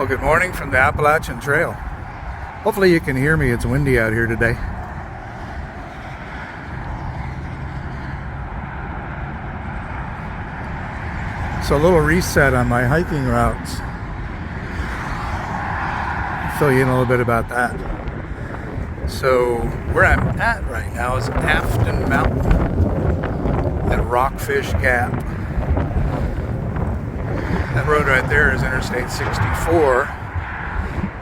good morning from the Appalachian Trail. Hopefully you can hear me. It's windy out here today. So a little reset on my hiking routes. I'll fill you in a little bit about that. So where I'm at right now is Afton Mountain at Rockfish Gap. That road right there is Interstate 64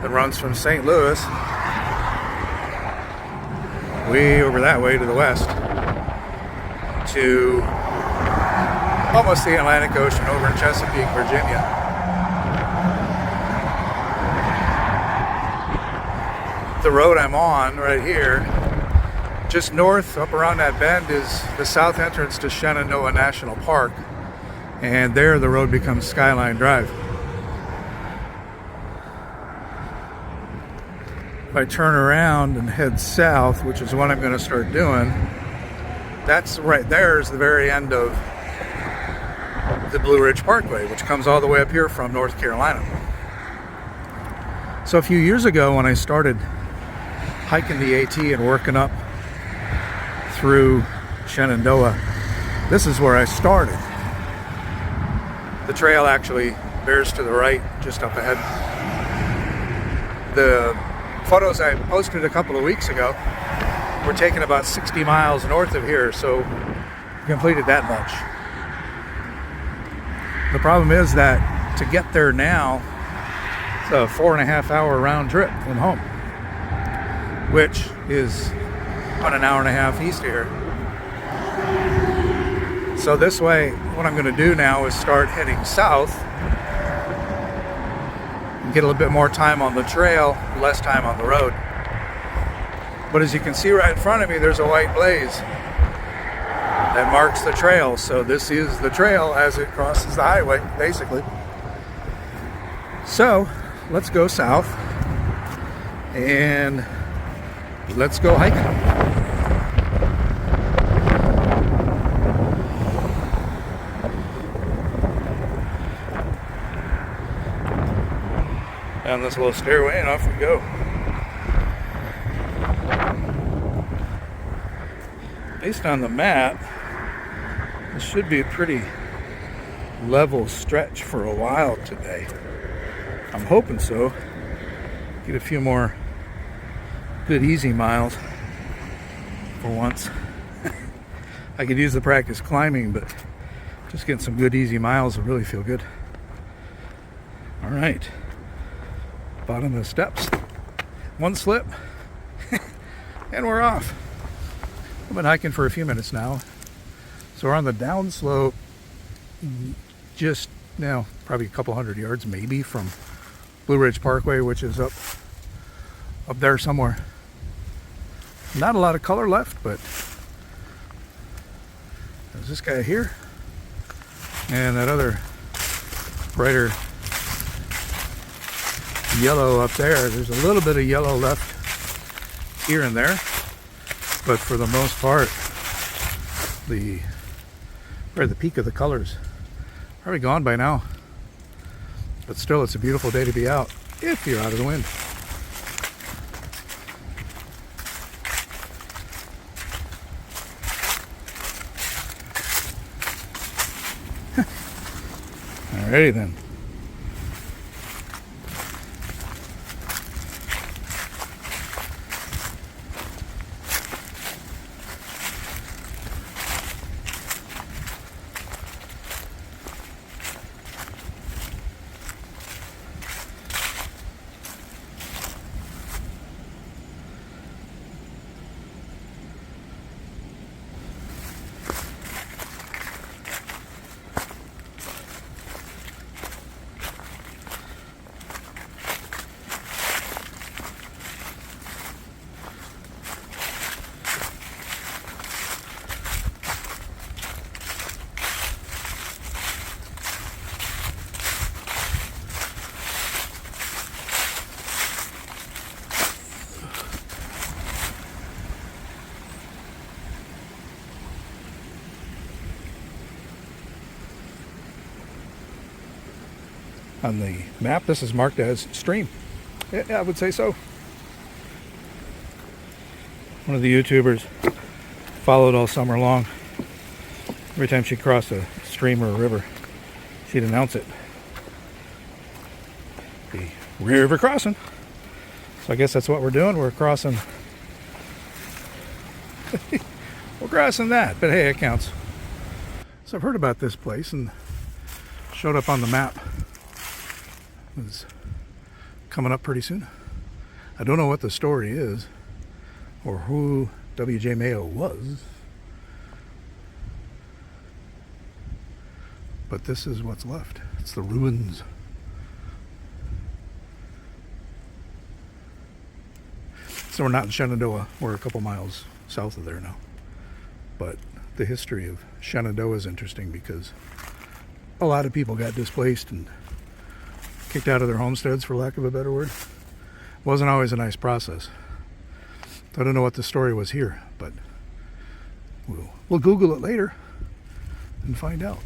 that runs from St. Louis way over that way to the west to almost the Atlantic Ocean over in Chesapeake, Virginia. The road I'm on right here, just north up around that bend, is the south entrance to Shenandoah National Park. And there the road becomes Skyline Drive. If I turn around and head south, which is what I'm going to start doing, that's right there is the very end of the Blue Ridge Parkway, which comes all the way up here from North Carolina. So a few years ago when I started hiking the AT and working up through Shenandoah, this is where I started. The trail actually bears to the right, just up ahead. The photos I posted a couple of weeks ago were taken about 60 miles north of here, so completed that much. The problem is that to get there now, it's a 4.5 hour round trip from home, which is about an hour and a half east of here. So this way, what I'm going to do now is start heading south and get a little bit more time on the trail, less time on the road. But as you can see right in front of me, there's a white blaze that marks the trail. So this is the trail as it crosses the highway, basically. So let's go south and let's go hiking. Down this little stairway and off we go. Based on the map, this should be a pretty level stretch for a while today. I'm hoping so. Get a few more good easy miles for once. I could use the practice climbing, but just getting some good easy miles will really feel good. All right. Bottom of the steps, one slip, and we're off. I've been hiking for a few minutes now, so we're on the downslope, just now, probably a couple hundred yards maybe from Blue Ridge Parkway, which is up there somewhere. Not a lot of color left, but there's this guy here, and that other brighter yellow up there. There's a little bit of yellow left here and there, but for the most part, the peak of the colors probably gone by now. But still, it's a beautiful day to be out if you're out of the wind. Alrighty then. On the map, this is marked as stream. Yeah, I would say so. One of the YouTubers followed all summer long. Every time she crossed a stream or a river, she'd announce it. The river crossing. So I guess that's what we're doing. We're crossing. We're crossing that, but hey, it counts. So I've heard about this place and showed up on the map. It's coming up pretty soon. I don't know what the story is or who W.J. Mayo was, but this is what's left. It's the ruins. So we're not in Shenandoah. We're a couple miles south of there now. But the history of Shenandoah is interesting because a lot of people got displaced and kicked out of their homesteads, for lack of a better word. It wasn't always a nice process. I don't know what the story was here, but we'll Google it later and find out.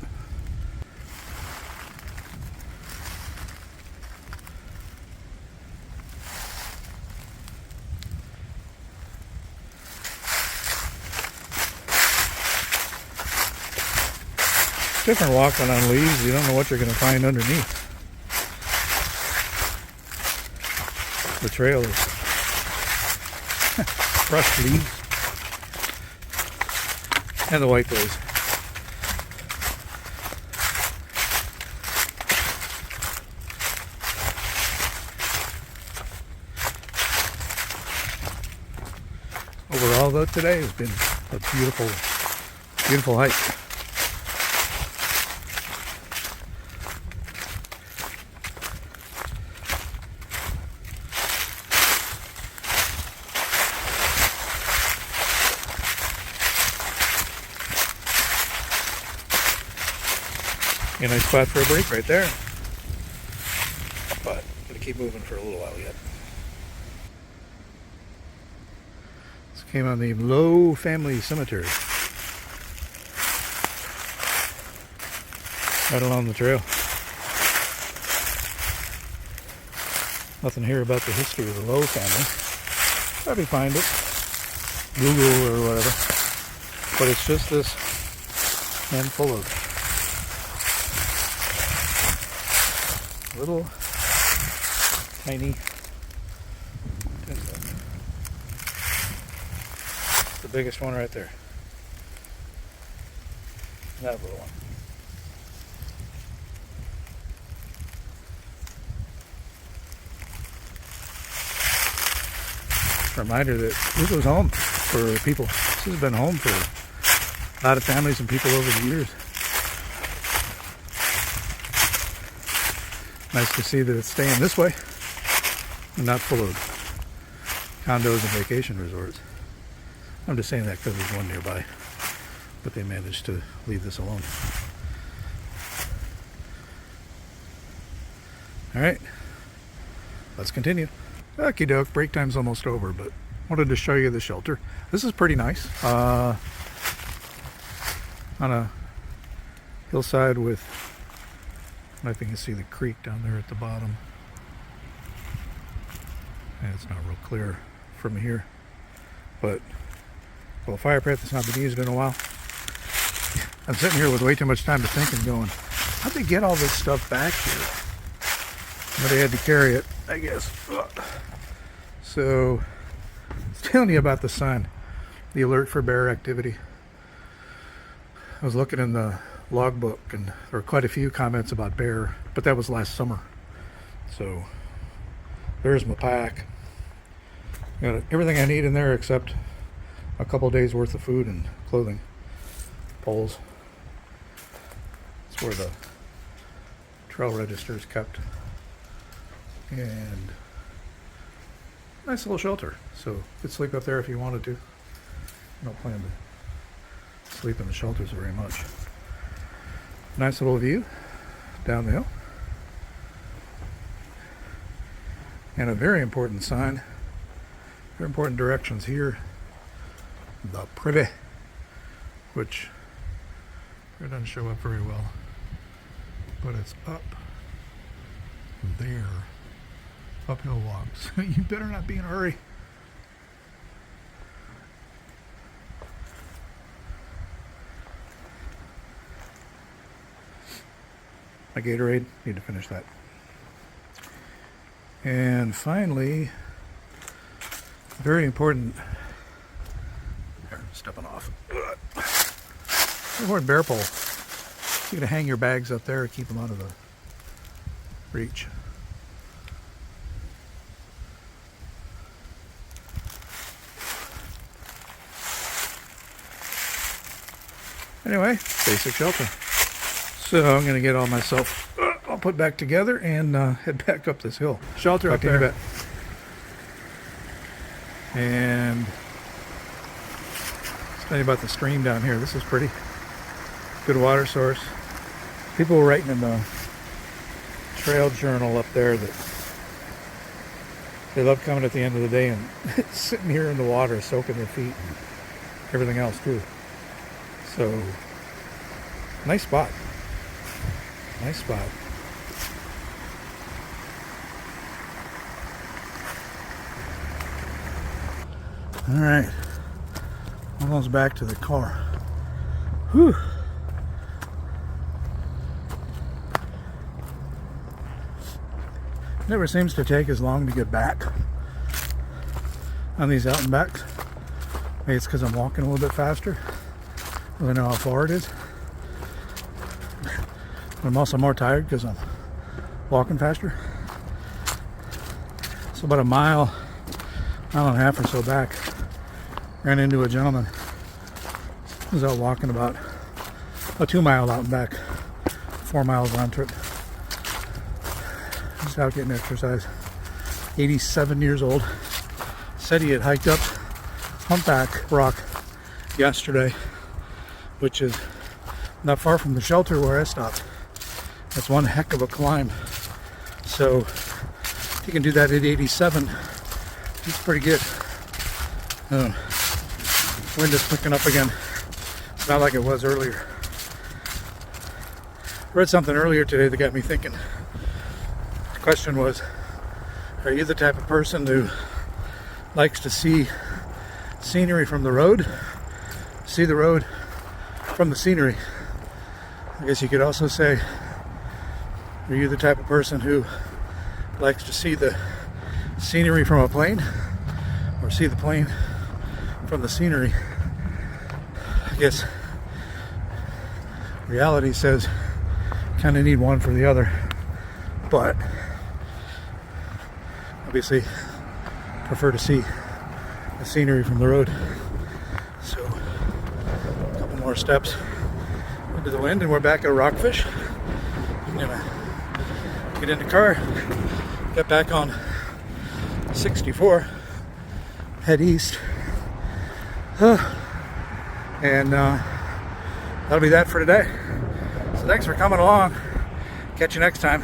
Different walking on leaves. You don't know what you're going to find underneath. The trail is crushed leaves and the whitetails. Overall, though, today has been a beautiful, beautiful hike. A nice spot for a break right there. But I'm going to keep moving for a little while yet. This came on the Low Family Cemetery. Right along the trail. Nothing here about the history of the Low family. Probably find it. Google or whatever. But it's just this handful of little tiny tinsel. The biggest one right there. That little one. Reminder that this was home for people. This has been home for a lot of families and people over the years. Nice to see that it's staying this way and not full of condos and vacation resorts. I'm just saying that because there's one nearby, but they managed to leave this alone. All right, let's continue. Okie doke, break time's almost over, but wanted to show you the shelter. This is pretty nice. On a hillside with, I don't know if you can see the creek down there at the bottom. And it's not real clear from here, but well, fire pit that's not been used in a while. I'm sitting here with way too much time to think and going, how'd they get all this stuff back here? Well, they had to carry it, I guess. So, it's telling you about the sign, the alert for bear activity. I was looking in the logbook and there were quite a few comments about bear, but that was last summer. So, there's my pack. Got everything I need in there except a couple days worth of food and clothing. Poles. That's where the trail register is kept. And nice little shelter. So you could sleep up there if you wanted to. I don't plan to sleep in the shelters very much. Nice little view down the hill. And a very important sign. Very important directions here. The Privy, which it doesn't show up very well, but it's up there. Uphill walks. You better not be in a hurry. My Gatorade, need to finish that. And finally, very important, here, stepping off. Important bear pole. You're going to hang your bags up there, keep them out of the reach. Anyway, basic shelter. So I'm going to get all myself all put back together and head back up this hill. Shelter up there. And let's tell you about the stream down here. This is pretty good water source. People were writing in the trail journal up there that they love coming at the end of the day and sitting here in the water, soaking their feet and everything else too. So, nice spot. Nice spot. All right, almost back to the car. Whew. Never seems to take as long to get back on these out and backs. Maybe it's because I'm walking a little bit faster. I know how far it is. I'm also more tired because I'm walking faster. So about a mile and a half or so back, ran into a gentleman who was out walking about a 2 mile out and back, 4 miles round trip. Just out getting exercise. 87 years old. Said he had hiked up Humpback Rock yesterday, which is not far from the shelter where I stopped. That's one heck of a climb. So if you can do that at 87, it's pretty good. Wind is picking up again. It's not like it was earlier. I read something earlier today that got me thinking. The question was, are you the type of person who likes to see scenery from the road? See the road from the scenery? I guess you could also say, are you the type of person who likes to see the scenery from a plane, or see the plane from the scenery? I guess reality says you kind of need one for the other, but obviously prefer to see the scenery from the road. So a couple more steps into the wind and we're back at Rockfish. I'm gonna get in the car, get back on 64, head east, and that'll be that for today. So thanks for coming along. Catch you next time.